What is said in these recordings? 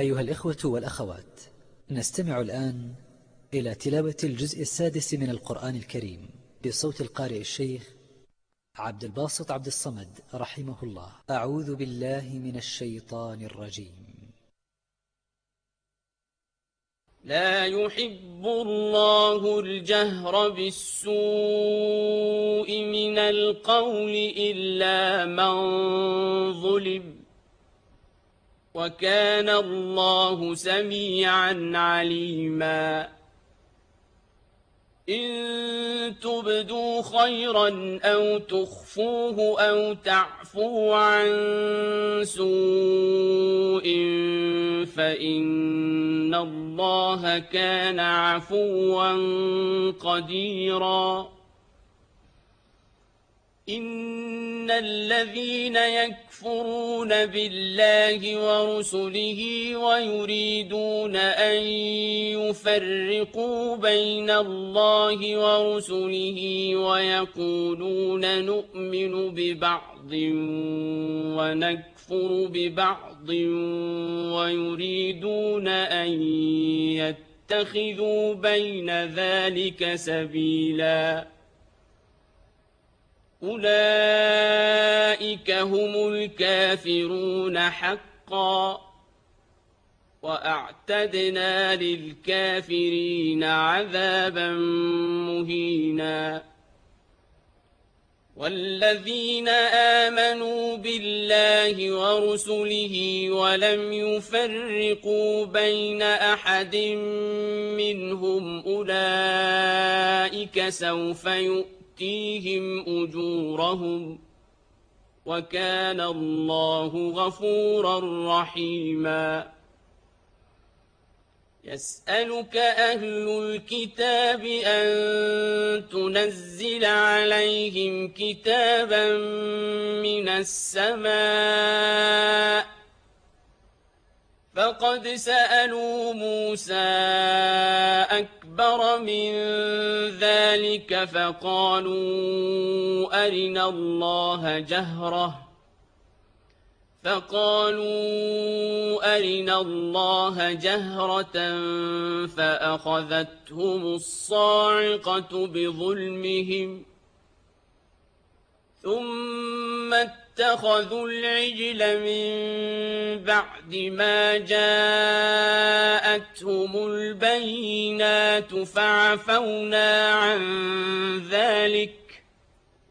أيها الإخوة والأخوات، نستمع الآن إلى تلاوة الجزء السادس من القرآن الكريم بصوت القارئ الشيخ عبد الباسط عبد الصمد رحمه الله. أعوذ بالله من الشيطان الرجيم. لا يحب الله الجهر بالسوء من القول إلا من ظلم، وكان الله سميعا عليما. إن تبدوا خيرا أو تخفوه أو تعفو عن سوء فإن الله كان عفوا قديرا. إن الذين يكفرون بالله ورسله ويريدون أن يفرقوا بين الله ورسله ويقولون نؤمن ببعض ونكفر ببعض ويريدون أن يتخذوا بين ذلك سبيلا، أولئك هم الكافرون حقا، وأعتدنا للكافرين عذابا مهينا. والذين آمنوا بالله ورسله ولم يفرقوا بين أحد منهم أولئك سوف يؤتيهم أجورهم، وكان الله غفورا رحيما. يسألك أهل الكتاب أن تنزل عليهم كتابا من السماء، فقد سألوا موسى أكبر من ذلك فقالوا أرنا الله جهرة فأخذتهم الصاعقة بظلمهم، ثم اتخذوا العجل من بعد ما جاءتهم البينات فعفونا عن ذلك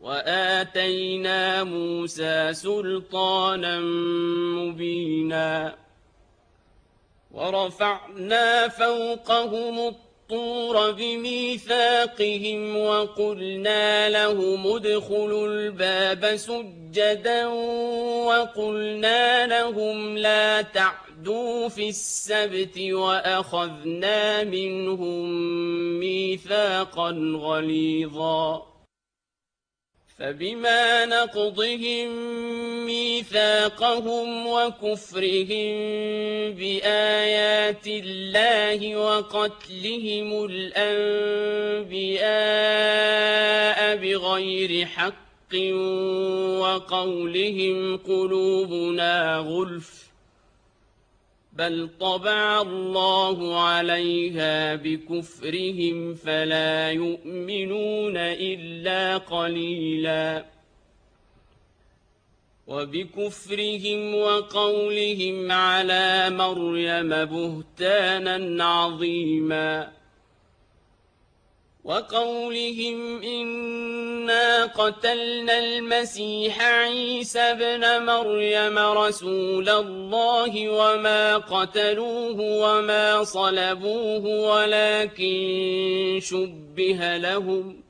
وآتينا موسى سلطانا مبينا. ورفعنا فوقهم الطور بميثاقهم وقلنا لهم ادخلوا الباب سجدا وقلنا لهم لا تعدوا في السبت وأخذنا منهم ميثاقا غليظا. فبما نقضهم ميثاقهم وكفرهم بآيات الله وقتلهم الأنبياء بغير حق وقولهم قلوبنا غلف، بل طبع الله عليها بكفرهم فلا يؤمنون إلا قليلا. وبكفرهم وقولهم على مريم بهتانا عظيما. وقولهم إنا قتلنا المسيح عيسى ابن مريم رسول الله وما قتلوه وما صلبوه ولكن شبه لهم،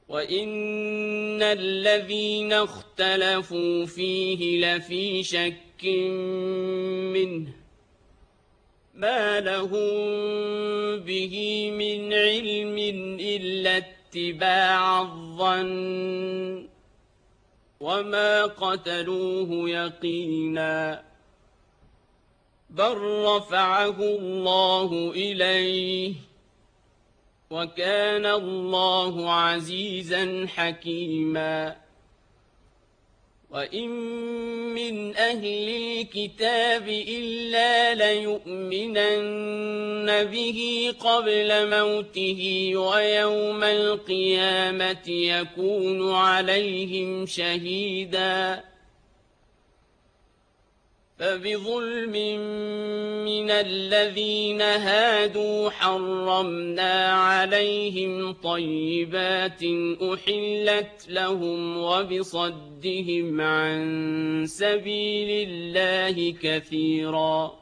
وإن الذين اختلفوا فيه لفي شك منه ما لهم به من علم إلا اتباع الظن، وما قتلوه يقينا، بل رفعه الله إليه، وكان الله عزيزا حكيما. وإن من أهل الكتاب إلا ليؤمنن به قبل موته ويوم القيامة يكون عليهم شهيدا فبظلم من الذين هادوا حرمنا عليهم طيبات أحلت لهم وبصدهم عن سبيل الله كثيرا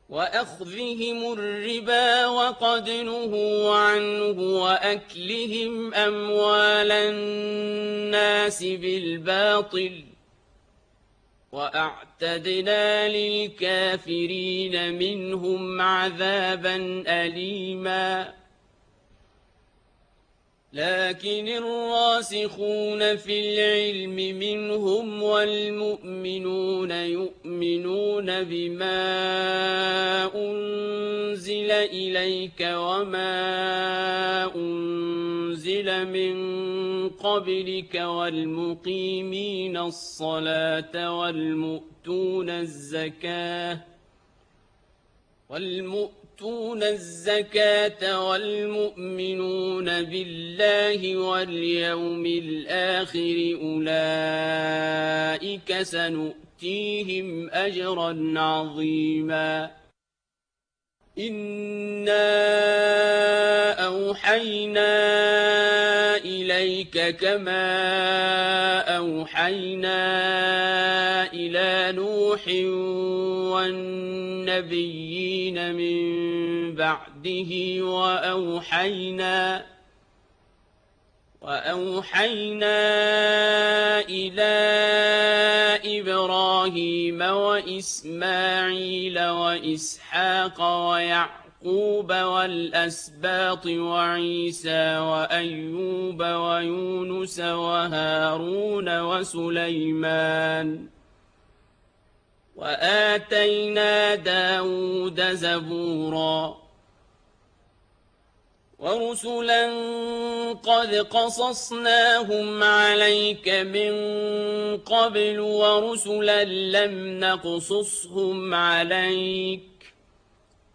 وأخذهم الربا وقد نهوا عنه وأكلهم أموال الناس بالباطل وأعتدنا للكافرين منهم عذابا أليما لكن الراسخون في العلم منهم والمؤمنون يؤمنون بما أنزل إليك وما أنزل من قبلك والمقيمين الصلاة والمؤتون الزكاة والمؤمنون بالله واليوم الآخر أولئك سنؤتيهم أجرا عظيما إنا أوحينا إليك كما أوحينا إلى نوح والنبيين من بعده وأوحينا إلى إبراهيم وإسماعيل وإسحاق ويعقوب والأسباط وعيسى وأيوب ويونس وهارون وسليمان وآتينا داود زبورا ورسلا قد قصصناهم عليك من قبل ورسلا لم نقصصهم عليك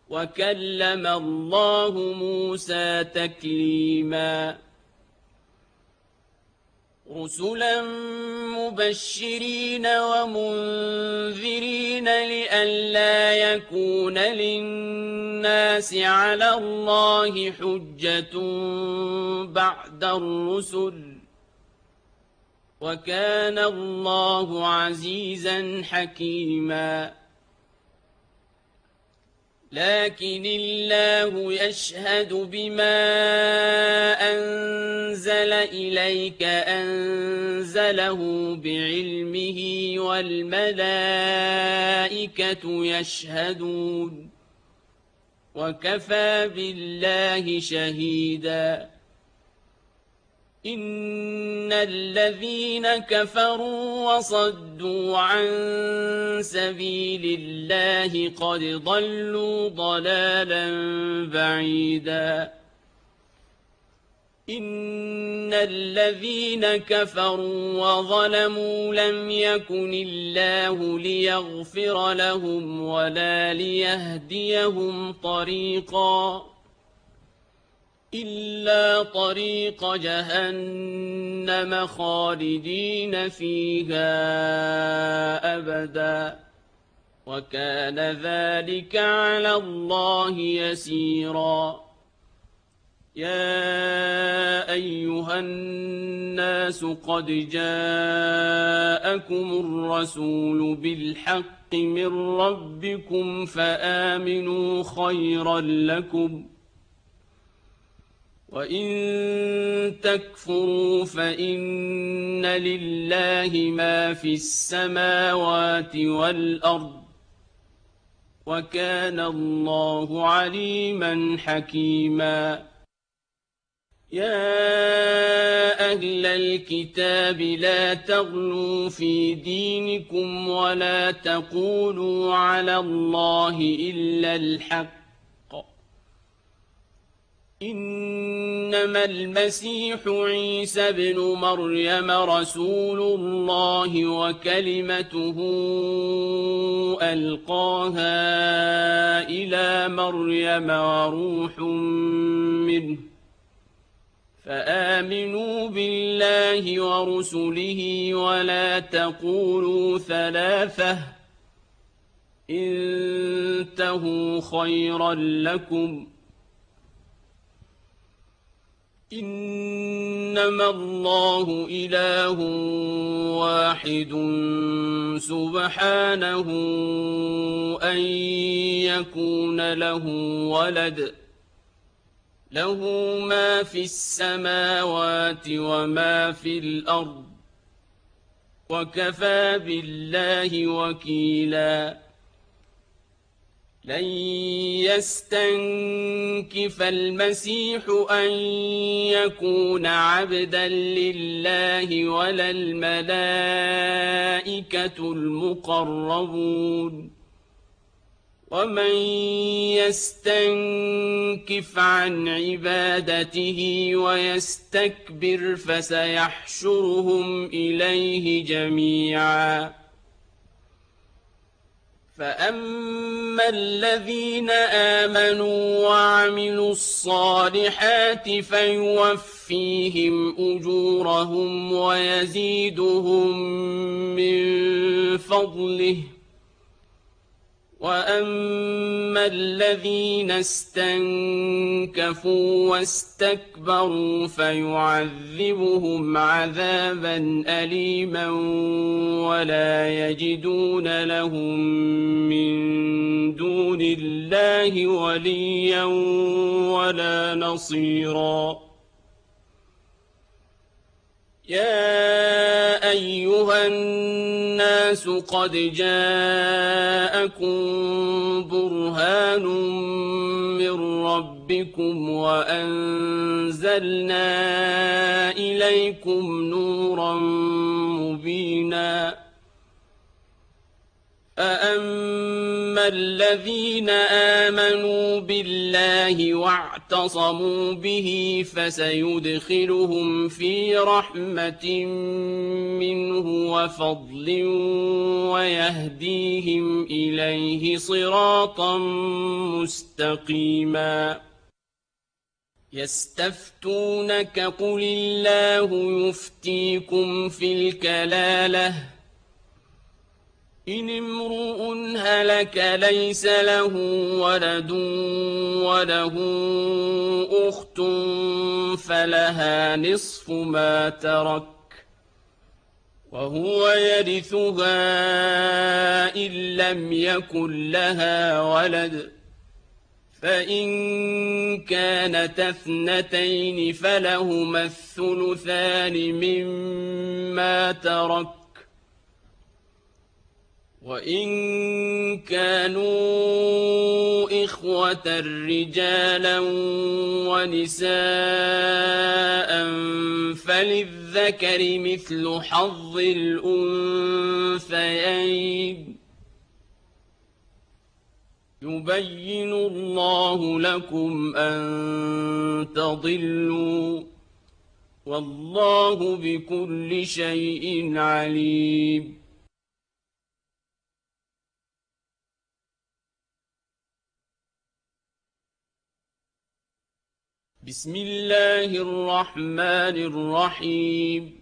وكلم الله موسى تكليما رسلا مبشرين ومنذرين لئلا يكون للناس على الله حجة بعد الرسل وكان الله عزيزا حكيما لكن الله يشهد بما أنزل إليك أنزله بعلمه والملائكة يشهدون وكفى بالله شهيدا إن الذين كفروا وصدوا عن سبيل الله قد ضلوا ضلالا بعيدا إن الذين كفروا وظلموا لم يكن الله ليغفر لهم ولا ليهديهم طريقا إلا طريق جهنم خالدين فيها أبدا وكان ذلك على الله يسيرا يا أيها الناس قد جاءكم الرسول بالحق من ربكم فآمنوا خيرا لكم وإن تكفروا فإن لله ما في السماوات والأرض وكان الله عليما حكيما يا أهل الكتاب لا تغلوا في دينكم ولا تقولوا على الله إلا الحق إنما المسيح عيسى ابن مريم رسول الله وكلمته ألقاها إلى مريم وروح منه فآمنوا بالله ورسله ولا تقولوا ثلاثة انتهوا خيرا لكم إنما الله إله واحد سبحانه أن يكون له ولد له ما في السماوات وما في الأرض وكفى بالله وكيلا لن يستنكف المسيح أن يكون عبدا لله ولا الملائكة المقربون ومن يستنكف عن عبادته ويستكبر فسيحشرهم إليه جميعا فأما الذين آمنوا وعملوا الصالحات فيوفيهم أجورهم ويزيدهم من فضله وأما الذين استنكفوا واستكبروا فيعذبهم عذابا أليما ولا يجدون لهم من دون الله وليا ولا نصيرا يا أيها الناس قد جاءكم برهان من ربكم وأنزلنا إليكم نورا مبينا فأما الذين آمنوا بالله واعتصموا به فسيدخلهم في رحمة منه وفضل ويهديهم إليه صراطا مستقيما يستفتونك قل الله يفتيكم في الكلالة إن امرؤ هلك ليس له ولد وله أخت فلها نصف ما ترك وهو يرثها إن لم يكن لها ولد فإن كانت اثنتين فلهما الثلثان مما ترك وإن كانوا إخوة رجالا ونساء فللذكر مثل حظ الأنثيين يبين الله لكم أن تضلوا والله بكل شيء عليم بسم الله الرحمن الرحيم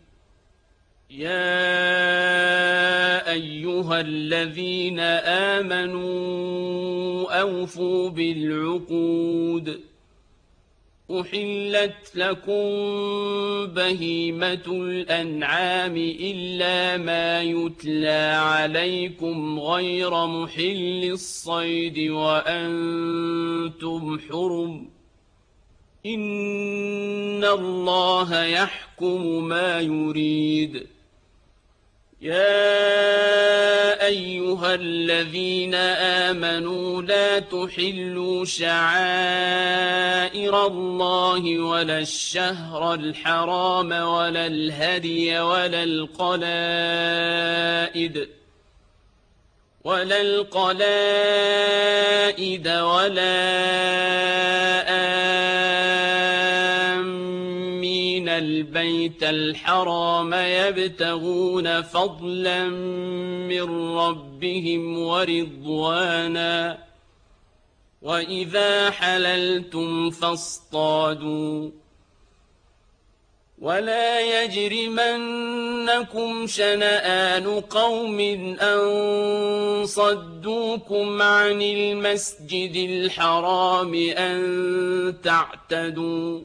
يا أيها الذين آمنوا أوفوا بالعقود أحلت لكم بهيمة الأنعام إلا ما يتلى عليكم غير محل الصيد وأنتم حرم إن الله يحكم ما يريد يا أيها الذين آمنوا لا تحلوا شعائر الله ولا الشهر الحرام ولا الهدي ولا القلائد ولا البيت الحرام يبتغون فضلا من ربهم ورضوانا وإذا حللتم فاصطادوا ولا يجرمنكم شنآن قوم أن صدوكم عن المسجد الحرام أن تعتدوا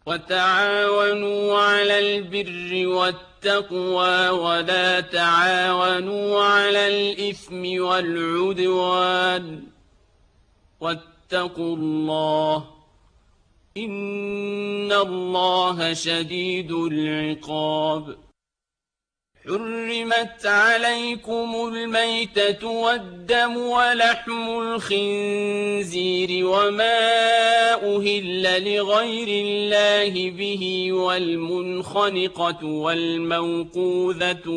وتعاونوا على البر والتقوى ولا تعاونوا على الإثم والعدوان واتقوا الله إن الله شديد العقاب حرمت عليكم الميتة والدم ولحم الخنزير وما أهل لغير الله به والمنخنقة والموقوذة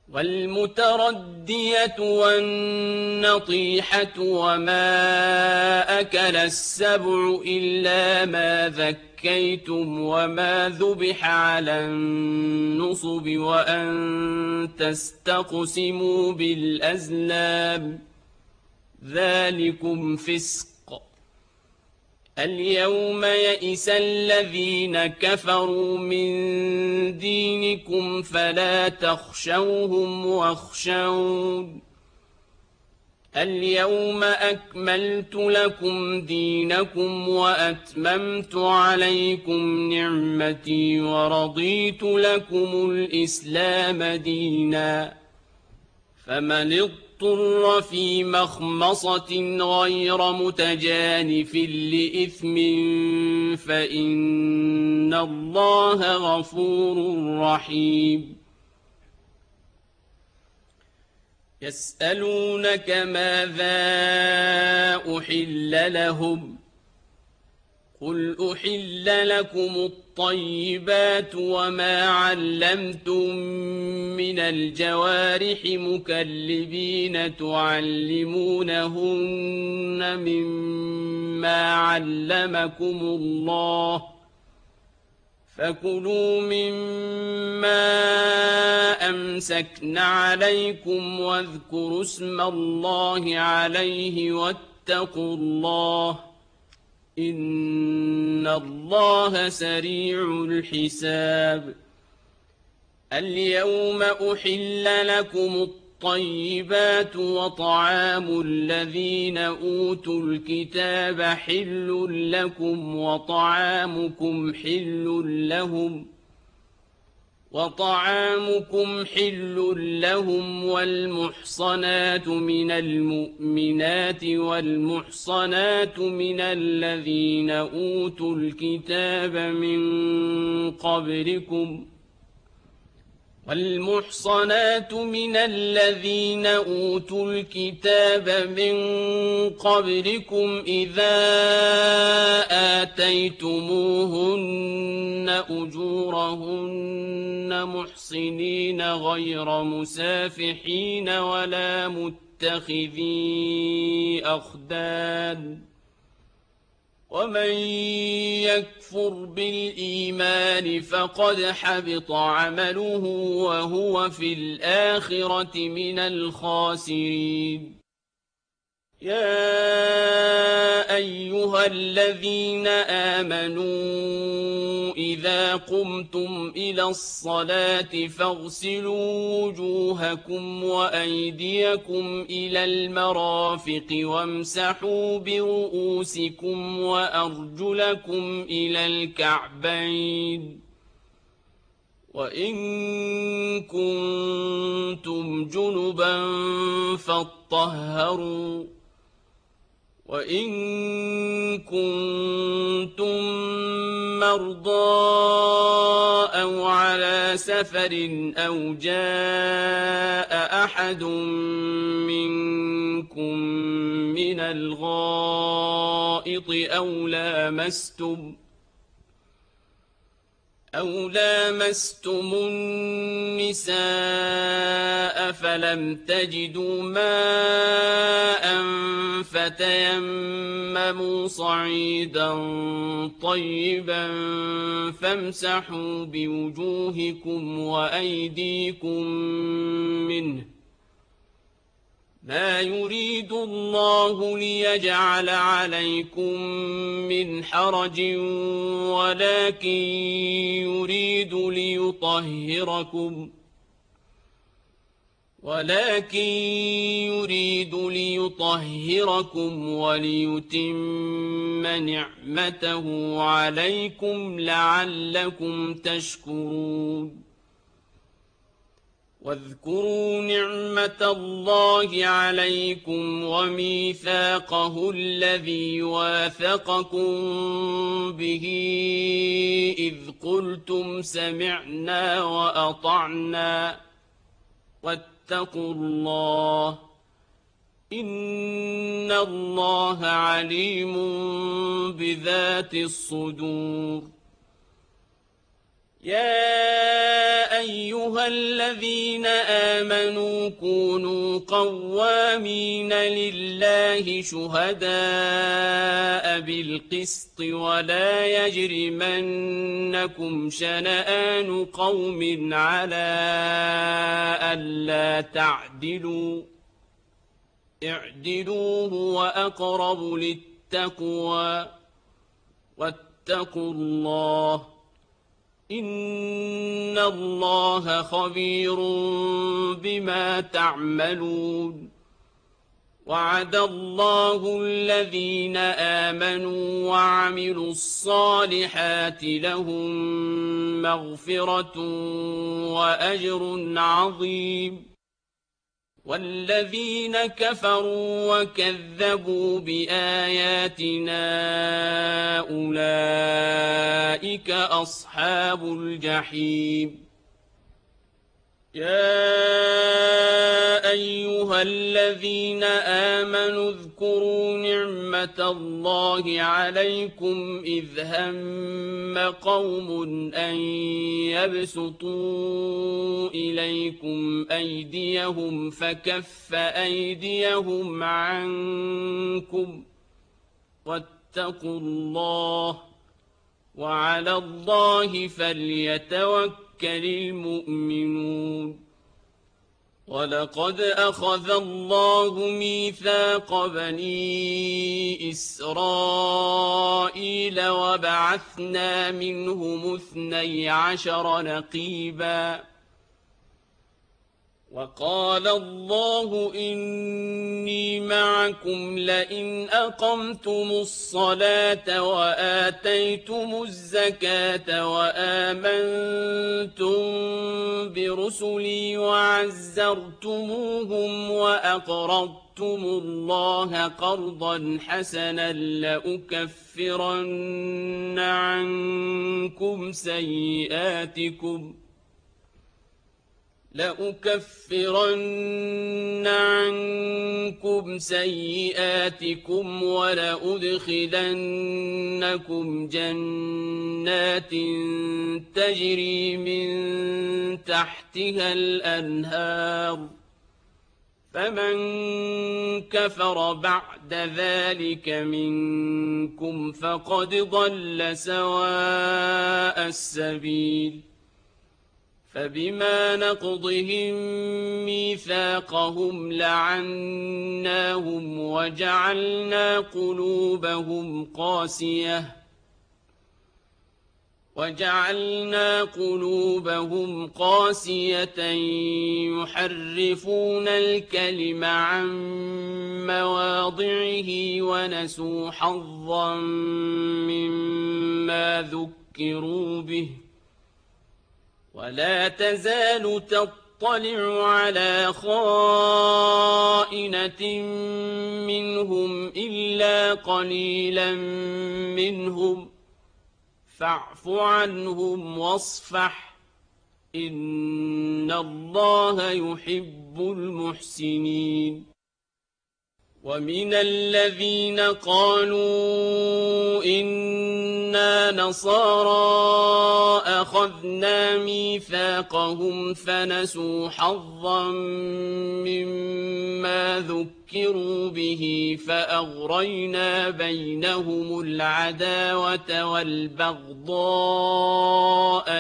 والمتردية والنطيحة وما أكل السبع إلا ما ذكيتم وما ذبح على النصب وأن تستقسموا بالأزلام ذلكم فسق اليوم يئس الذين كفروا من دينكم فلا تخشوهم واخشون اليوم أكملت لكم دينكم وأتممت عليكم نعمتي ورضيت لكم الإسلام دينا فمن اضطر في مخمصة غير متجانف لإثم فإن الله غفور رحيم يسألونك ماذا أحل لهم قل أحل لكم الطيبات وما علمتم من الجوارح مكلبين تعلمونهن مما علمكم الله فكلوا مما أمسكن عليكم واذكروا اسم الله عليه واتقوا الله إن الله سريع الحساب اليوم أحل لكم الطيبات وطعام الذين أوتوا الكتاب حل لكم وطعامكم حل لهم والمحصنات من المؤمنات والمحصنات من الذين أوتوا الكتاب من قبلكم إذا آتيتموهن أجورهن محصنين غير مسافحين ولا متخذي أخدان ومن يكفر بالإيمان فقد حبط عمله وهو في الآخرة من الخاسرين يا أيها الذين آمنوا إذا قمتم إلى الصلاة فاغسلوا وجوهكم وأيديكم إلى المرافق وامسحوا برؤوسكم وأرجلكم إلى الكعبين وإن كنتم جنبا فاطهروا وإن كنتم مرضى أو على سفر أو جاء أحد منكم من الغائط أو لامستم النساء فلم تجدوا ماء فتيمموا صعيدا طيبا فامسحوا بوجوهكم وأيديكم منه ما يريد الله ليجعل عليكم من حرج ولكن يريد ليطهركم وليتم نعمته عليكم لعلكم تشكرون واذكروا نعمة الله عليكم وميثاقه الذي واثقكم به إذ قلتم سمعنا وأطعنا واتقوا الله إن الله عليم بذات الصدور يا أيها الذين آمنوا كونوا قوامين لله شهداء بالقسط ولا يجرمنكم شنآن قوم على ألا تعدلوا اعدلوا هو أقرب للتقوى واتقوا الله إن الله خبير بما تعملون وعد الله الذين آمنوا وعملوا الصالحات لهم مغفرة وأجر عظيم والذين كفروا وكذبوا بآياتنا أولئك أصحاب الجحيم يا أيها الذين آمنوا اذكروا نعمة الله عليكم إذ هم قوم أن يبسطوا إليكم أيديهم فكف أيديهم عنكم واتقوا الله وعلى الله فليتوكل المؤمنون ولقد أخذ الله ميثاق بني إسرائيل وبعثنا منهم 12 نقيبا وقال الله إني معكم لئن أقمتم الصلاة وآتيتم الزكاة وآمنتم برسلي وعزرتموهم وأقرضتم الله قرضا حسنا لأكفرن عنكم سيئاتكم ولأدخلنكم جنات تجري من تحتها الأنهار فمن كفر بعد ذلك منكم فقد ضل سواء السبيل فبما نقضهم ميثاقهم لعناهم وجعلنا قلوبهم قاسية يحرفون الكلم عن مواضعه ونسوا حظا مما ذكروا به ولا تزال تطلع على خائنة منهم إلا قليلا منهم فاعف عنهم واصفح إن الله يحب المحسنين ومن الذين قالوا إن كُنَّا نَصَارَىٰ أَخَذْنَا مِيثَاقَهُمْ فَنَسُوا حَظًّا مِّمَّا ذُكِّرُوا بِهِ فَأَغْرَيْنَا بَيْنَهُمُ الْعَدَاوَةَ وَالْبَغْضَاءَ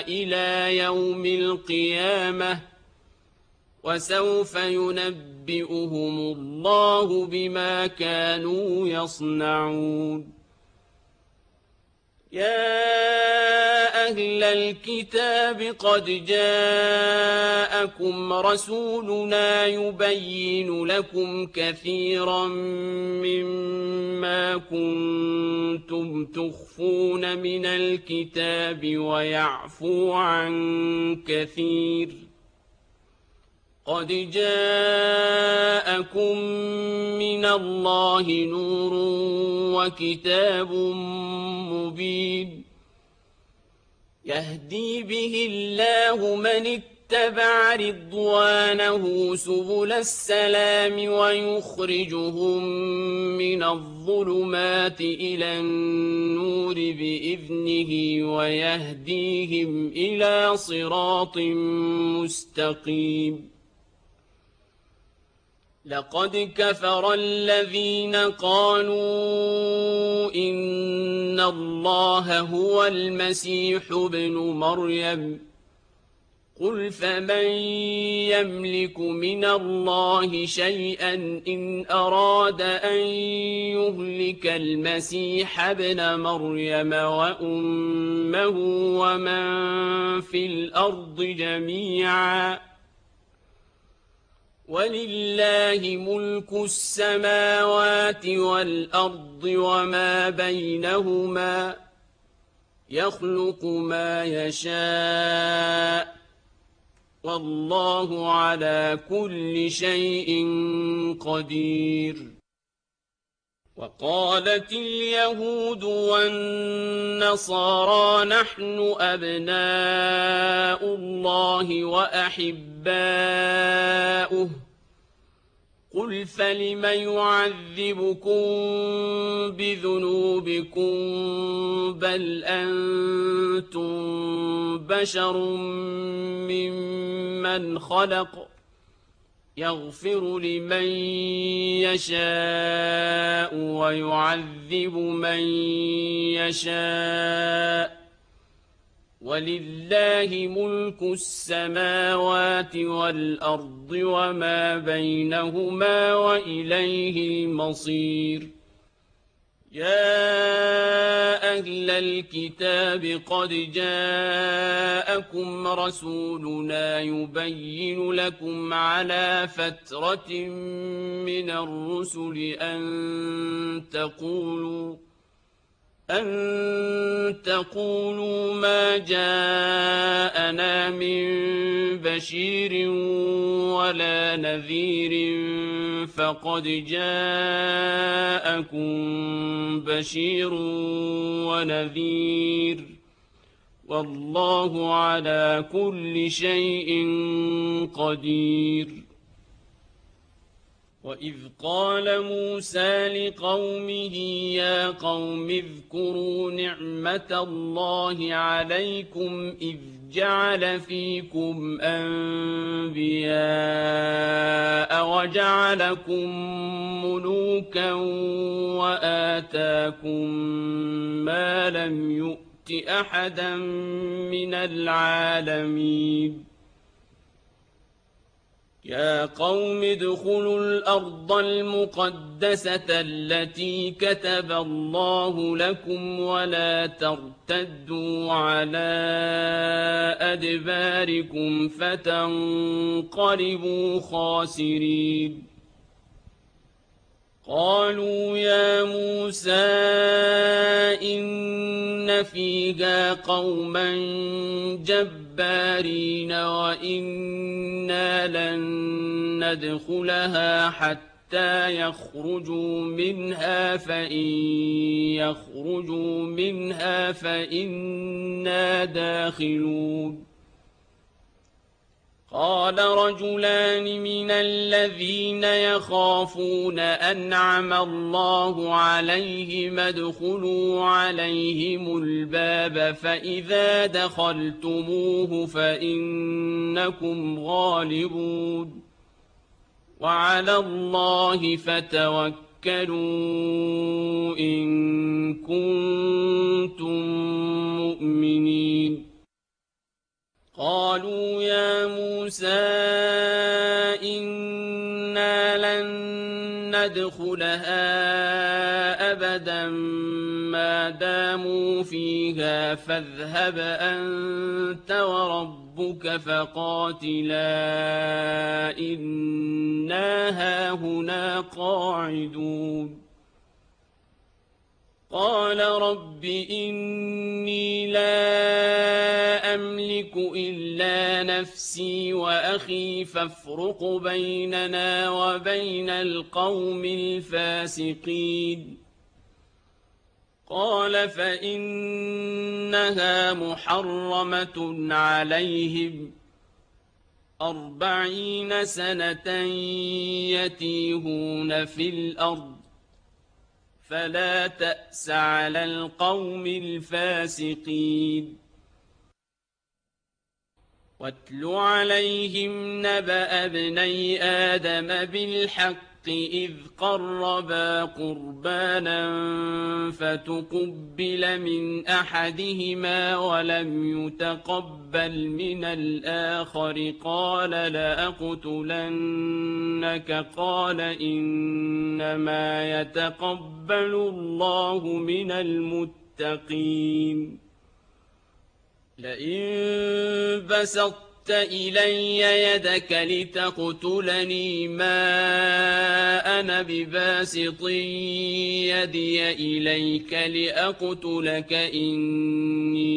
إِلَىٰ يَوْمِ الْقِيَامَةِ ۚ وَسَوْفَ يُنَبِّئُهُمُ اللَّهُ بِمَا كَانُوا يَصْنَعُونَ. يَا أَهْلَ الْكِتَابِ قَدْ جَاءَكُمْ رَسُولُنَا يُبَيِّنُ لَكُمْ كَثِيرًا مِّمَّا كُنتُمْ تُخْفُونَ مِنَ الْكِتَابِ وَيَعْفُو عَن كَثِيرٍ. قَدْ جَاءَكُم مِّنَ اللَّهِ نُورٌ وَكِتَابٌ مُّبِينٌ يَهْدِي بِهِ اللَّهُ مَنِ اتَّبَعَ رِضْوَانَهُ سُبُلَ السَّلَامِ وَيُخْرِجُهُم مِّنَ الظُّلُمَاتِ إِلَى النُّورِ بِإِذْنِهِ وَيَهْدِيهِمْ إِلَىٰ صِرَاطٍ مُّسْتَقِيمٍ. لَقَدْ كَفَرَ الَّذِينَ قَالُوا إِنَّ اللَّهَ هُوَ الْمَسِيحُ ابْنُ مَرْيَمَ ۚ قُلْ فَمَن يَمْلِكُ مِنَ اللَّهِ شَيْئًا إِنْ أَرَادَ أَن يُهْلِكَ الْمَسِيحَ ابْنَ مَرْيَمَ وَأُمَّهُ وَمَن فِي الْأَرْضِ جَمِيعًا ۗ وَلِلَّهِ مُلْكُ السَّمَاوَاتِ وَالْأَرْضِ وَمَا بَيْنَهُمَا ۚ يَخْلُقُ مَا يَشَاءُ ۚ وَاللَّهُ عَلَىٰ كُلِّ شَيْءٍ قَدِيرٌ. وَقَالَتِ الْيَهُودُ وَالنَّصَارَىٰ نَحْنُ أَبْنَاءُ اللَّهِ وَأَحِبَّاؤُهُ ۚ قُلْ فَلِمَ يُعَذِّبُكُم بِذُنُوبِكُم ۖ بَلْ أَنتُم بَشَرٌ مِّمَّنْ خَلَقَ ۚ يَغْفِرُ لِمَن يَشَاءُ وَيُعَذِّبُ مَن يَشَاءُ ۚ وَلِلَّهِ مُلْكُ السَّمَاوَاتِ وَالْأَرْضِ وَمَا بَيْنَهُمَا ۖ وَإِلَيْهِ الْمَصِيرُ. يَا أَهْلَ الْكِتَابِ قَدْ جَاءَكُمْ رَسُولُنَا يُبَيِّنُ لَكُمْ عَلَىٰ فَتْرَةٍ مِّنَ الرُّسُلِ أَن تَقُولُوا مَا جَاءَنَا مِن بَشِيرٍ وَلَا نَذِيرٍ فَقَدْ جَاءَكُم بَشِيرٌ وَنَذِيرٌ ۗ وَاللَّهُ عَلَىٰ كُلِّ شَيْءٍ قَدِيرٌ. وَإِذْ قَالَ مُوسَىٰ لِقَوْمِهِ يَا قَوْمِ اذْكُرُوا نِعْمَةَ اللَّهِ عَلَيْكُمْ إِذْ جَعَلَ فِيكُمْ أَنبِيَاءَ وَجَعَلَكُم مُّلُوكًا وَآتَاكُم مَّا لَمْ يُؤْتِ أَحَدًا مِّنَ الْعَالَمِينَ. يَا قَوْمِ ادْخُلُوا الْأَرْضَ الْمُقَدَّسَةَ الَّتِي كَتَبَ اللَّهُ لَكُمْ وَلَا تَرْتَدُّوا عَلَىٰ أَدْبَارِكُمْ فَتَنقَلِبُوا خَاسِرِينَ. قَالُوا يَا مُوسَىٰ إِنَّ فِيهَا قَوْمًا جَبَّارِينَ وَإِنَّا لَن نَّدْخُلَهَا حَتَّىٰ يَخْرُجُوا مِنْهَا فَإِن يَخْرُجُوا مِنْهَا فَإِنَّا دَاخِلُونَ. قال رجلان من الذين يخافون أنعم الله عليهم ادخلوا عليهم الباب فإذا دخلتموه فإنكم غالبون وعلى الله فتوكلوا إن كنتم مؤمنين قالوا يا موسى إنا لن ندخلها أبدا ما داموا فيها فاذهب أنت وربك فقاتلا إنا هاهنا قاعدون قال رب إني لا أملك إلا نفسي وأخي فافرق بيننا وبين القوم الفاسقين قال فإنها محرمة عليهم 40 سنة يتيهون في الأرض فلا تأس على القوم الفاسقين واتل عليهم نبأ ابني آدم بالحق إذ قربا قربانا فتقبل من أحدهما ولم يتقبل من الآخر قال لأقتلنك قال إنما يتقبل الله من المتقين لئن بسطت إلي يدك لتقتلني ما أنا بباسط يدي إليك لأقتلك إني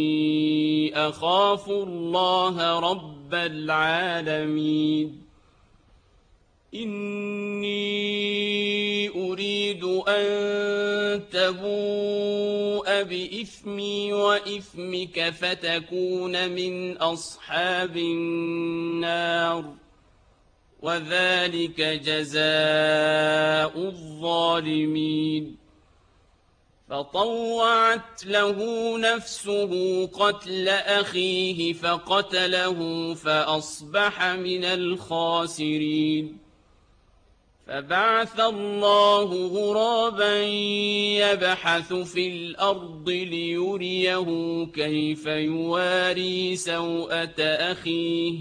أخاف الله رب العالمين إني أريد أن تبوء بإثمي وإثمك فتكون من أصحاب النار وذلك جزاء الظالمين فطوعت له نفسه قتل أخيه فقتله فأصبح من الخاسرين فبعث الله غرابا يبحث في الأرض ليريه كيف يواري سوءة أخيه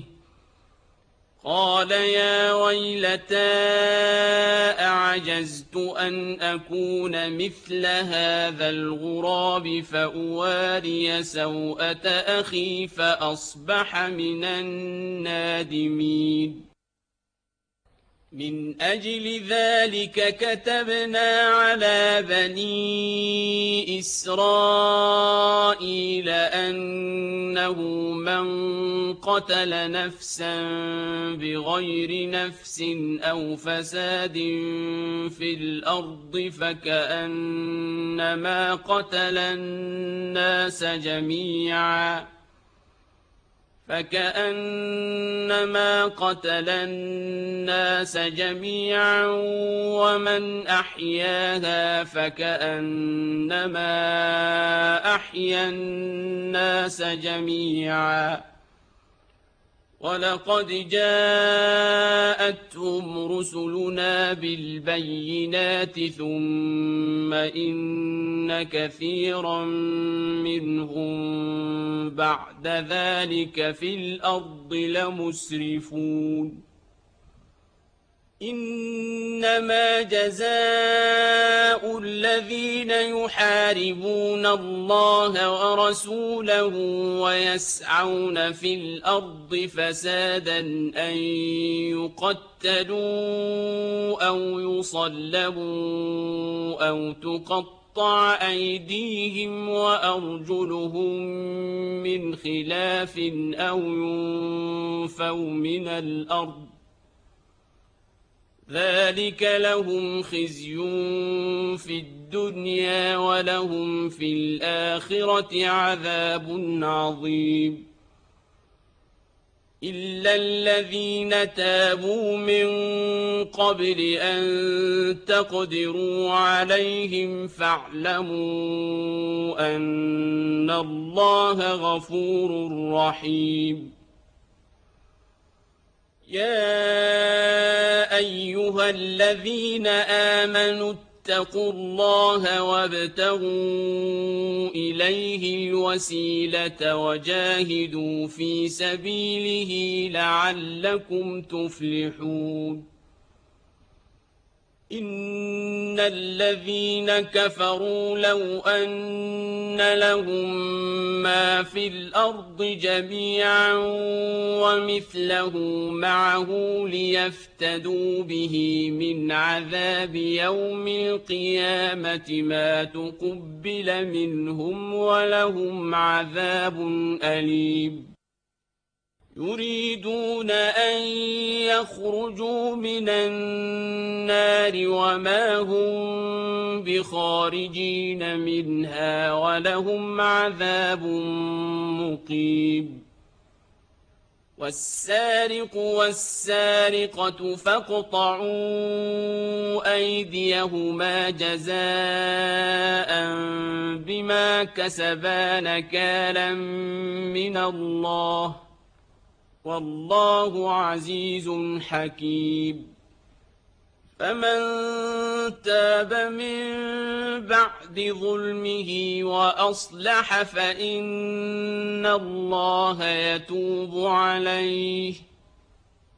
قال يا ويلتى أعجزت أن أكون مثل هذا الغراب فأواري سوءة أخي فأصبح من النادمين من أجل ذلك كتبنا على بني إسرائيل أنه من قتل نفسا بغير نفس أو فساد في الأرض فكأنما قتل الناس جميعا ومن أحياها فكأنما أحيا الناس جميعا ولقد جاءتهم رسلنا بالبينات ثم إن كثيرا منهم بعد ذلك في الأرض لمسرفون إنما جزاء الذين يحاربون الله ورسوله ويسعون في الأرض فسادا أن يقتلوا أو يصلبوا أو تقطع أيديهم وأرجلهم من خلاف أو ينفوا من الأرض ذلك لهم خزي في الدنيا ولهم في الآخرة عذاب عظيم إلا الذين تابوا من قبل أن تقدروا عليهم فاعلموا أن الله غفور رحيم. يا أيها الذين آمنوا اتقوا الله وابتغوا إليه الوسيلة وجاهدوا في سبيله لعلكم تفلحون. إن الذين كفروا لو أن لهم ما في الأرض جميعا ومثله معه ليفتدوا به من عذاب يوم القيامة ما تقبل منهم ولهم عذاب أليم. يريدون أن يخرجوا من النار وما هم بخارجين منها ولهم عذاب مقيم. والسارق والسارقة فاقطعوا أيديهما جزاء بما كسبا نكالا من الله والله عزيز حكيم. فمن تاب من بعد ظلمه وأصلح فإن الله يتوب عليه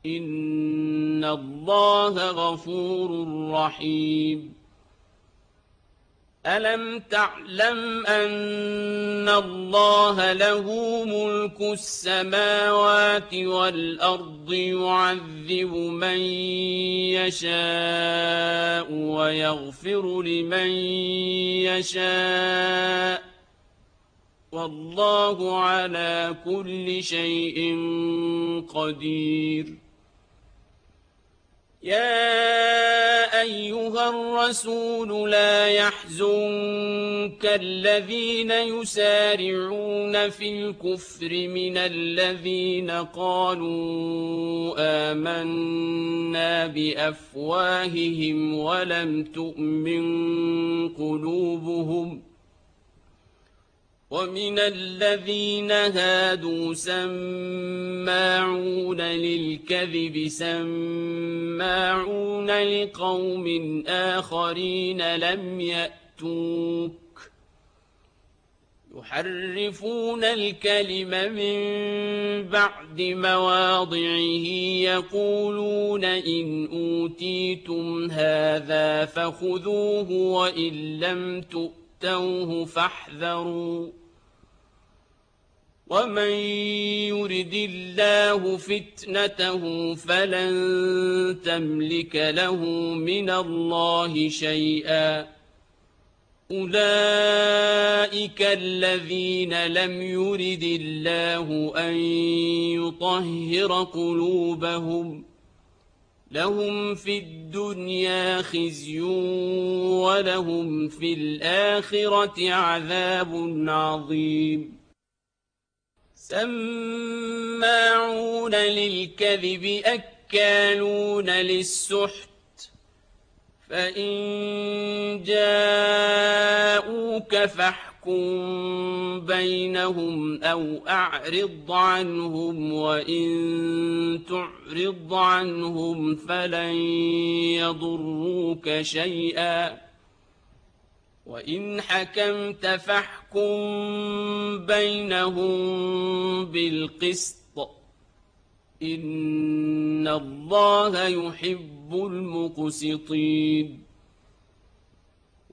إن الله غفور رحيم. ألم تعلم أن الله له ملك السماوات والأرض يعذب من يشاء ويغفر لمن يشاء والله على كل شيء قدير. يا أيها الرسول لا يحزنك الذين يسارعون في الكفر من الذين قالوا آمنا بأفواههم ولم تؤمن قلوبهم ومن الذين هادوا سماعون للكذب سماعون لقوم آخرين لم يأتوك يحرفون الكلم من بعد مواضعه يقولون إن أوتيتم هذا فخذوه وإن لم تؤتوه فاحذروا ومن يرد الله فتنته فلن تملك له من الله شيئا أولئك الذين لم يرد الله أن يطهر قلوبهم لهم في الدنيا خزي ولهم في الآخرة عذاب عظيم. سماعون للكذب أكالون للسحت فإن جاءوك فاحكم بينهم أو أعرض عنهم وإن تعرض عنهم فلن يضروك شيئا وإن حكمت فاحكم بينهم بالقسط إن الله يحب المقسطين.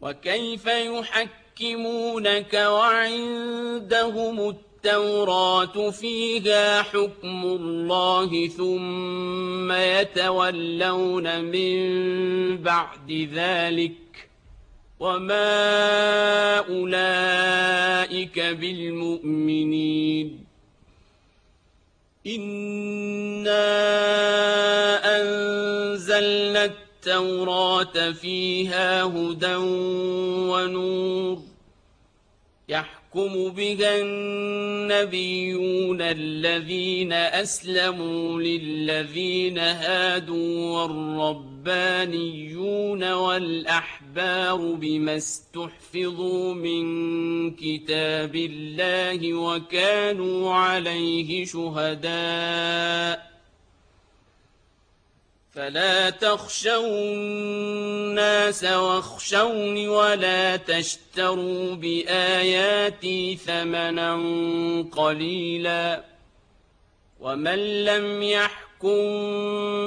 وكيف يحكمونك وعندهم التوراة فيها حكم الله ثم يتولون من بعد ذلك وما أولئك بالمؤمنين. إنا أنزلنا التوراة فيها هدى ونور يحكم يحكم بها النبيون الذين أسلموا للذين هادوا والربانيون والأحبار بما استحفظوا من كتاب الله وكانوا عليه شهداء فلا تخشوا الناس واخشوني ولا تشتروا بآياتي ثمنا قليلا ومن لم يحكم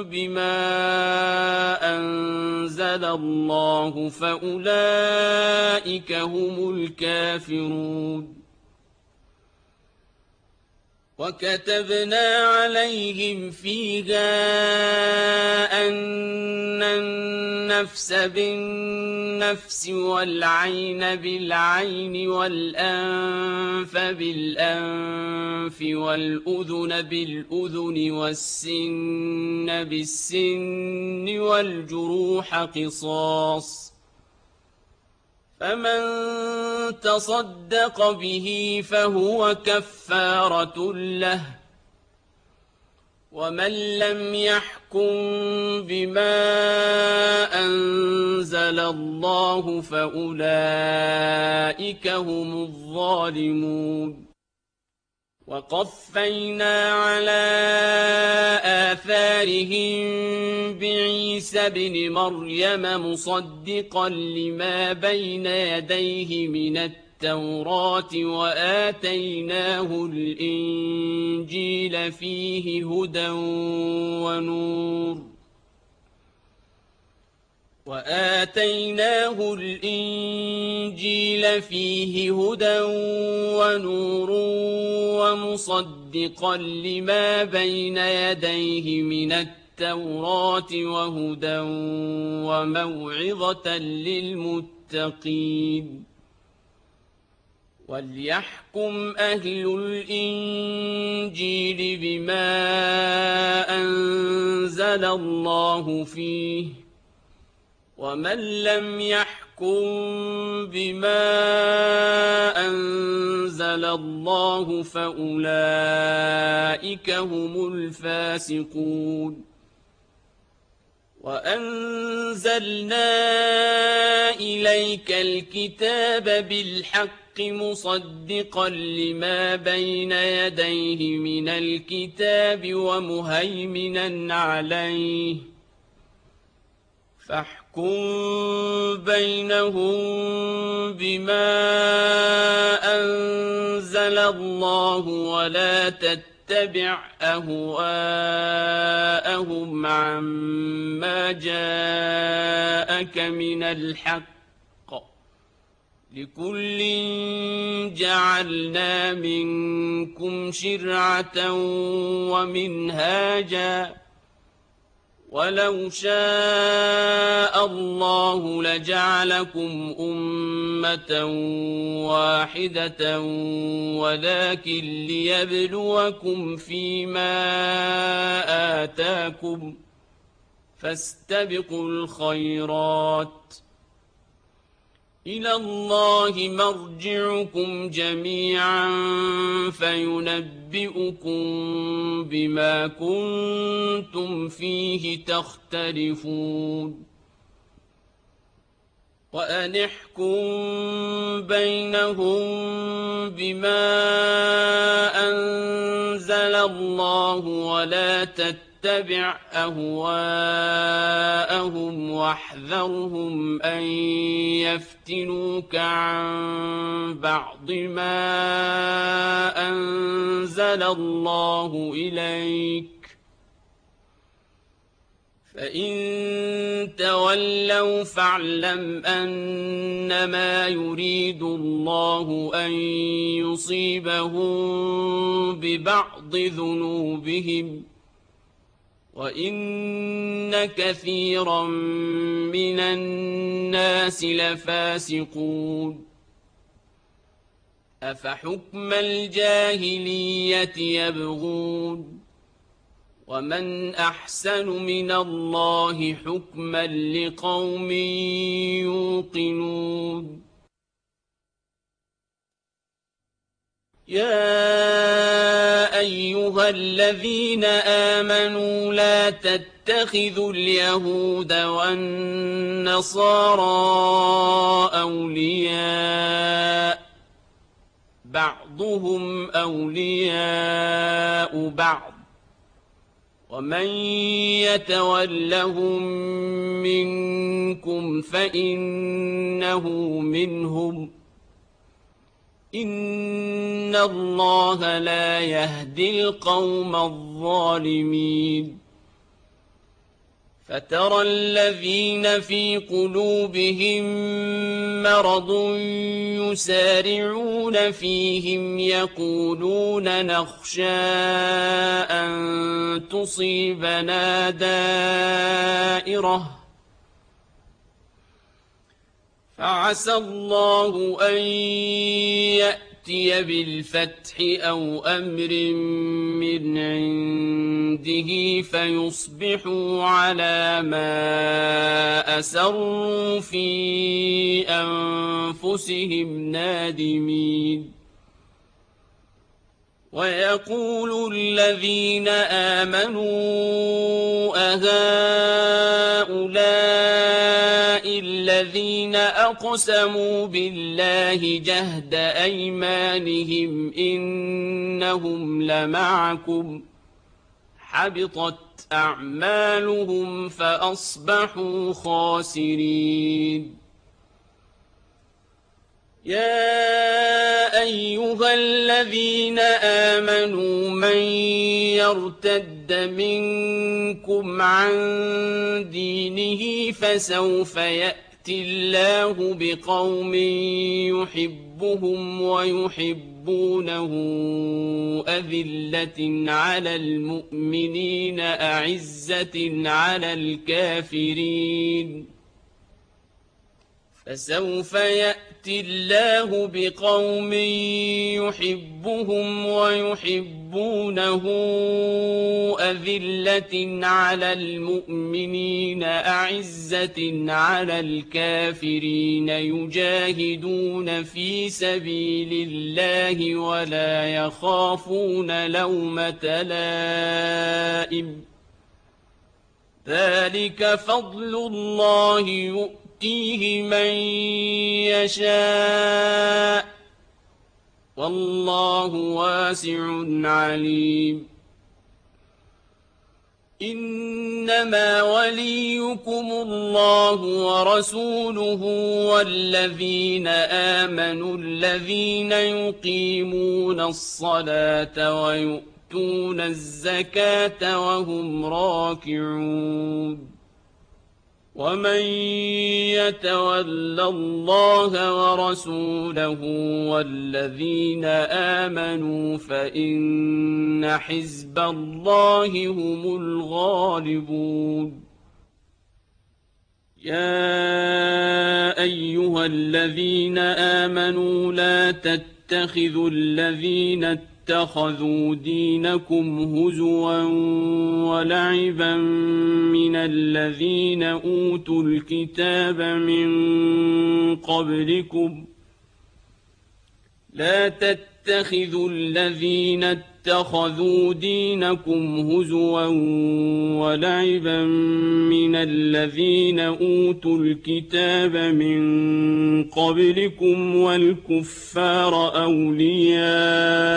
بما أنزل الله فأولئك هم الكافرون وكتبنا عليهم فيها أن النفس بالنفس والعين بالعين والأنف بالأنف والأذن بالأذن والسن بالسن والجروح قصاص فمن تصدق به فهو كفارة له ومن لم يحكم بما أنزل الله فأولئك هم الظالمون وقفينا على آثارهم بعيسى ابن مريم مصدقا لما بين يديه من التوراة وآتيناه الإنجيل فيه هدى ونور وآتيناه الإنجيل فيه هدى ونور ومصدقا لما بين يديه من التوراة وهدى وموعظة للمتقين وليحكم أهل الإنجيل بما أنزل الله فيه ومن لم يحكم بما أنزل الله فأولئك هم الفاسقون وأنزلنا إليك الكتاب بالحق مصدقا لما بين يديه من الكتاب ومهيمنا عليه فاحكم بينهم بما أنزل الله ولا تتبع أهواءهم عما جاءك من الحق لكل جعلنا منكم شرعة ومنهاجا ولو شاء الله لجعلكم أمة واحدة ولكن ليبلوكم فيما آتاكم فاستبقوا الخيرات إلى الله مرجعكم جميعا فينبئكم بما كنتم فيه تختلفون وأن احكم بينهم بما أنزل الله ولا تتبع أهواءهم واحذرهم أن يفتنوك عن بعض ما أنزل الله إليك فإن تولوا فاعلم أنما يريد الله أن يصيبهم ببعض ذنوبهم وإن كثيرا من الناس لفاسقون أفحكم الجاهلية يبغون ومن أحسن من الله حكما لقوم يوقنون يا أيها الذين آمنوا لا تتخذوا اليهود والنصارى أولياء بعضهم أولياء بعض ومن يتولهم منكم فإنه منهم إن الله لا يهدي القوم الظالمين فترى الذين في قلوبهم مرض يسارعون فيهم يقولون نخشى أن تصيبنا دائرة فعسى الله أن يأتي بالفتح أو أمر من عنده فيصبحوا على ما أسروا في أنفسهم نادمين ويقول الذين آمنوا أهؤلاء الذين أقسموا بالله جهد أيمانهم إنهم لمعكم حبطت أعمالهم فأصبحوا خاسرين يا أيها الذين آمنوا من يرتد منكم عن دينه فسوف يأتي الله بقوم يحبهم ويحبونه أذلة على المؤمنين أعزة على الكافرين فسوف يأتي الله بقوم يحبهم ويحبونه أذلة على المؤمنين أعزة على الكافرين يجاهدون في سبيل الله ولا يخافون لومة لائم ذلك فضل الله يؤتيه من يشاء والله واسع عليم إنما وليكم الله ورسوله والذين آمنوا الذين يقيمون الصلاة ويؤتون الزكاة وهم راكعون ومن يتول الله ورسوله والذين آمنوا فإن حزب الله هم الغالبون يا أيها الذين آمنوا لا تتخذوا الذين اتخذوا دينكم هزوا ولعبا من الذين أوتوا الكتاب من قبلكم لا تتخذوا الذين اتخذوا دينكم هزوا ولعبا من الذين أوتوا الكتاب من قبلكم والكفار أولياء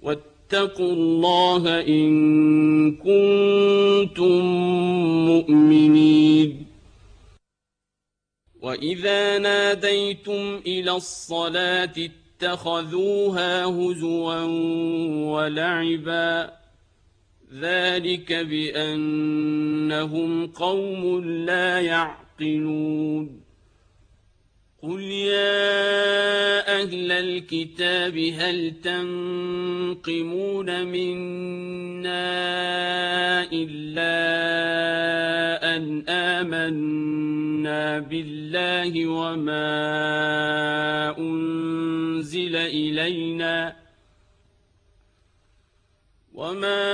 واتقوا الله إن كنتم مؤمنين وإذا ناديتم إلى الصلاة اتخذوها هزوا ولعبا ذلك بأنهم قوم لا يعقلون قل يا أهل الكتاب هل تنقمون منا إلا أن آمنا بالله وما أنزل إلينا وما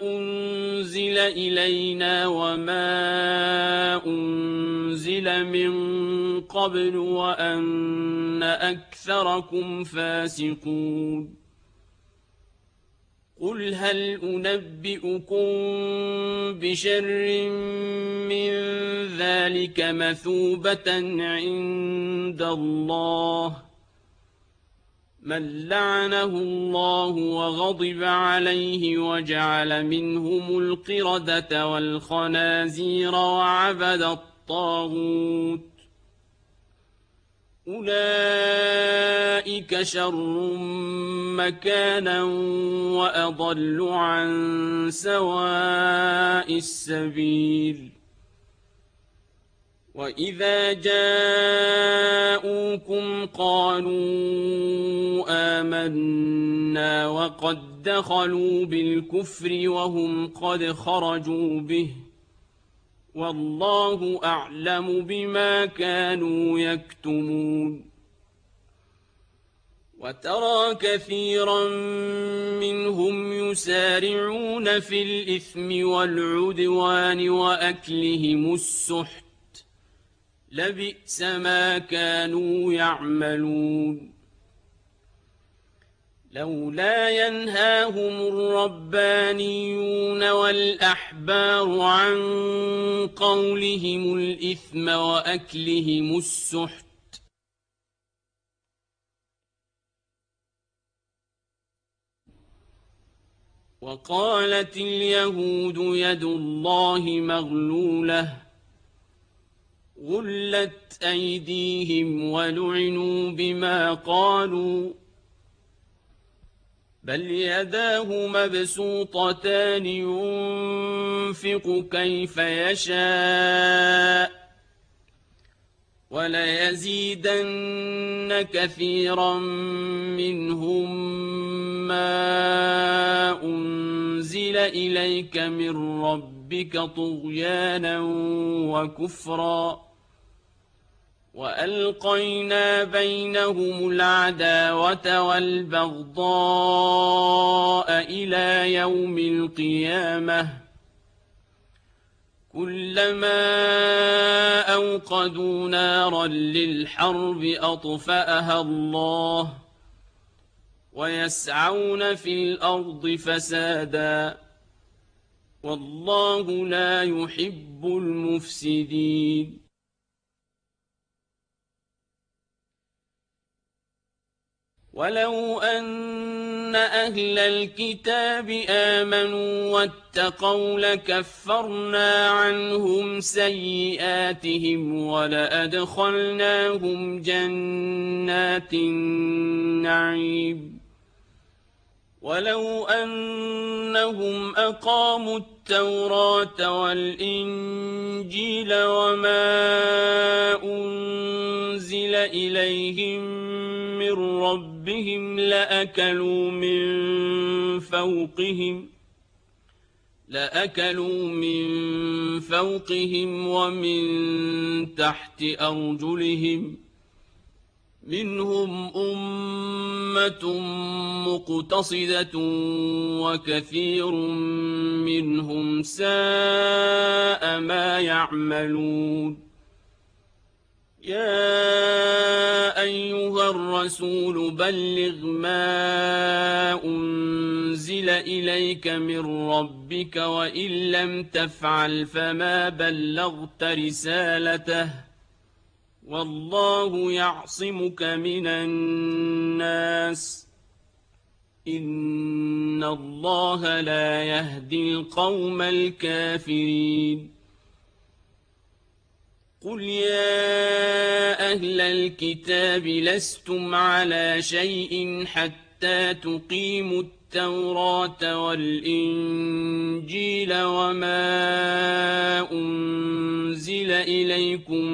أنزل أنزل من قبل وأن أكثركم فاسقون قل هل أنبئكم بشر من ذلك مثوبة عند الله من لعنه الله وغضب عليه وجعل منهم القردة والخنازير وعبد الطاغوت أولئك شر مكانا وأضل عن سواء السبيل وإذا جاءوكم قالوا آمنا وقد دخلوا بالكفر وهم قد خرجوا به والله أعلم بما كانوا يكتمون وترى كثيرا منهم يسارعون في الإثم والعدوان وأكلهم السحت لبئس ما كانوا يعملون لولا ينهاهم الربانيون والأحبار عن قولهم الإثم وأكلهم السحت وقالت اليهود يد الله مغلولة غلت أيديهم ولعنوا بما قالوا بل يداه مبسوطتان ينفق كيف يشاء وليزيدن كثيرا منهم ما أنزل إليك من ربك طغيانا وكفرا وألقينا بينهم العداوة والبغضاء إلى يوم القيامة كلما أوقدوا نارا للحرب أطفأها الله ويسعون في الأرض فسادا والله لا يحب المفسدين ولو أن أهل الكتاب آمنوا واتقوا لكفرنا عنهم سيئاتهم ولأدخلناهم جنات النعيم ولو أنهم أقاموا التوراة والإنجيل وما أنزل إليهم من ربهم لأكلوا من فوقهم ومن تحت أرجلهم منهم أمة مقتصدة وكثير منهم ساء ما يعملون يا أيها الرسول بلغ ما أنزل إليك من ربك وإن لم تفعل فما بلغت رسالته والله يعصمك من الناس إن الله لا يهدي القوم الكافرين قل يا أهل الكتاب لستم على شيء حتى تقيموا التوراة والإنجيل وما أنزل إليكم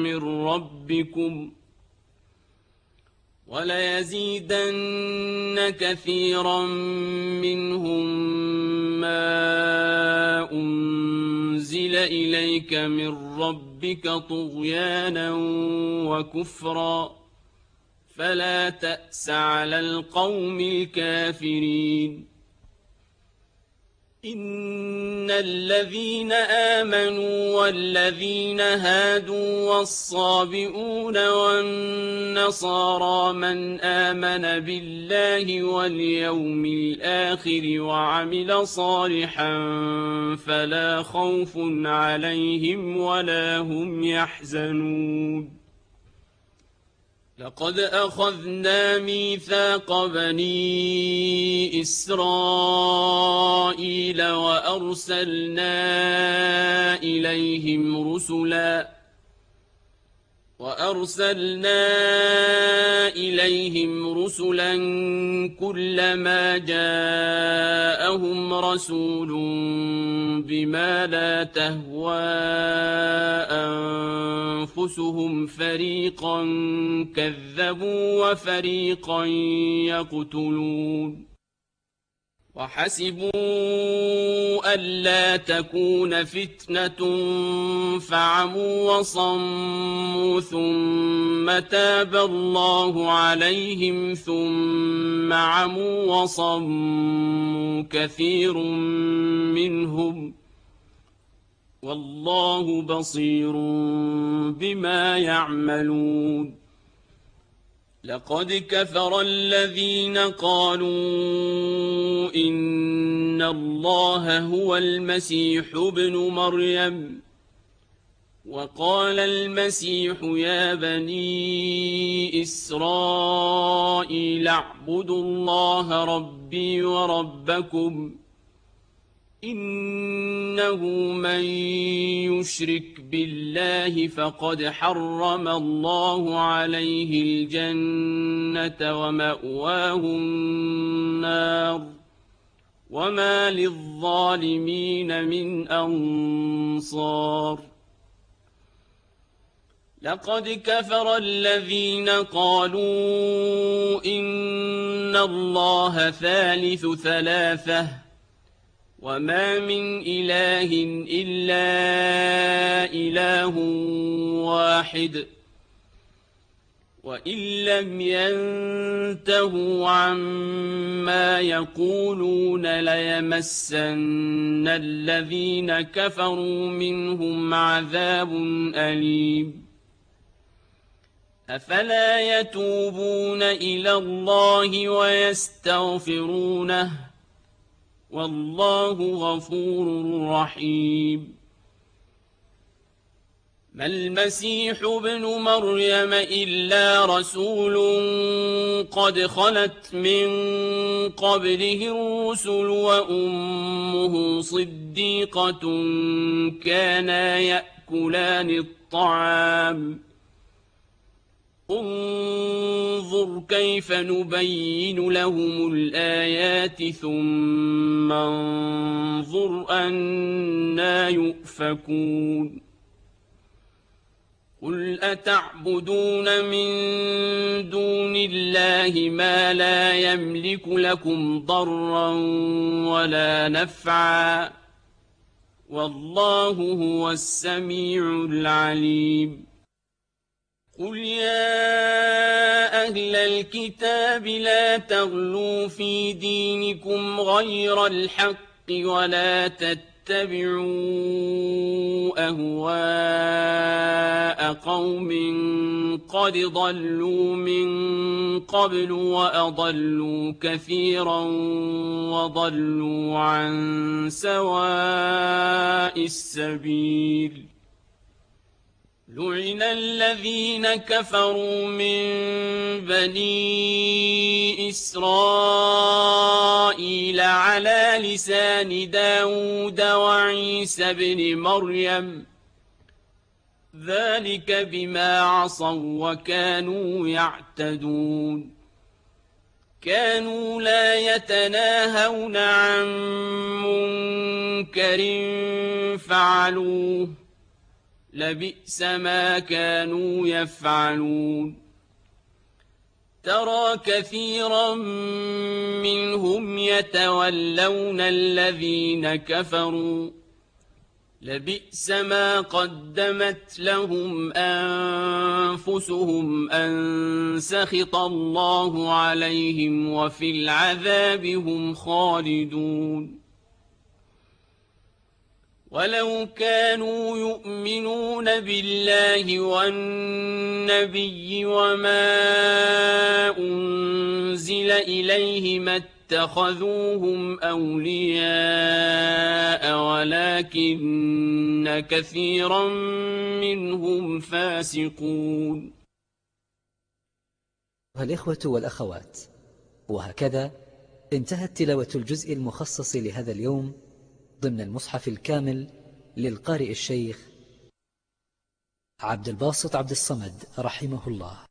من ربكم وليزيدن كثيرا منهم ما أنزل إليك من ربك طغيانا وكفرا فلا تأس على القوم الكافرين إن الذين آمنوا والذين هادوا والصابئون والنصارى من آمن بالله واليوم الآخر وعمل صالحا فلا خوف عليهم ولا هم يحزنون لقد أخذنا ميثاق بني إسرائيل وأرسلنا إليهم رسلا كلما جاءهم رسول بما لا تهوى أنفسهم فريقا كذبوا وفريقا يقتلون وحسبوا ألا تكون فتنة فعموا وصموا ثم تاب الله عليهم ثم عموا وصموا كثير منهم والله بصير بما يعملون لقد كفر الذين قالوا إن الله هو المسيح ابن مريم وقال المسيح يا بني إسرائيل اعبدوا الله ربي وربكم إنه من يشرك بالله فقد حرم الله عليه الجنة ومأواه النار وما للظالمين من أنصار لقد كفر الذين قالوا إن الله ثالث ثلاثة وما من إله إلا إله واحد وإن لم ينتهوا عما يقولون ليمسن الذين كفروا منهم عذاب أليم أفلا يتوبون إلى الله ويستغفرونه والله غفور رحيم ما المسيح ابن مريم إلا رسول قد خلت من قبله الرسل وأمه صديقة كانا يأكلان الطعام انظر كيف نبين لهم الآيات ثم انظر أنى يؤفكون قل أتعبدون من دون الله ما لا يملك لكم ضرا ولا نفعا والله هو السميع العليم قل يا أهل الكتاب لا تغلوا في دينكم غير الحق ولا تتبعوا أهواء قوم قد ضلوا من قبل وأضلوا كثيرا وضلوا عن سواء السبيل لعن الذين كفروا من بني إسرائيل على لسان داود وعيسى بن مريم ذلك بما عصوا وكانوا يعتدون كانوا لا يتناهون عن منكر فعلوه لبئس ما كانوا يفعلون ترى كثيرا منهم يتولون الذين كفروا لبئس ما قدمت لهم أنفسهم أن سخط الله عليهم وفي العذاب هم خالدون ولو كانوا يؤمنون بالله والنبي وما أنزل إليه ما اتخذوهم أولياء ولكن كثيرا منهم فاسقون. الإخوة والأخوات، وهكذا انتهت تلاوة الجزء المخصص لهذا اليوم ضمن المصحف الكامل للقارئ الشيخ عبد الباسط عبد الصمد رحمه الله.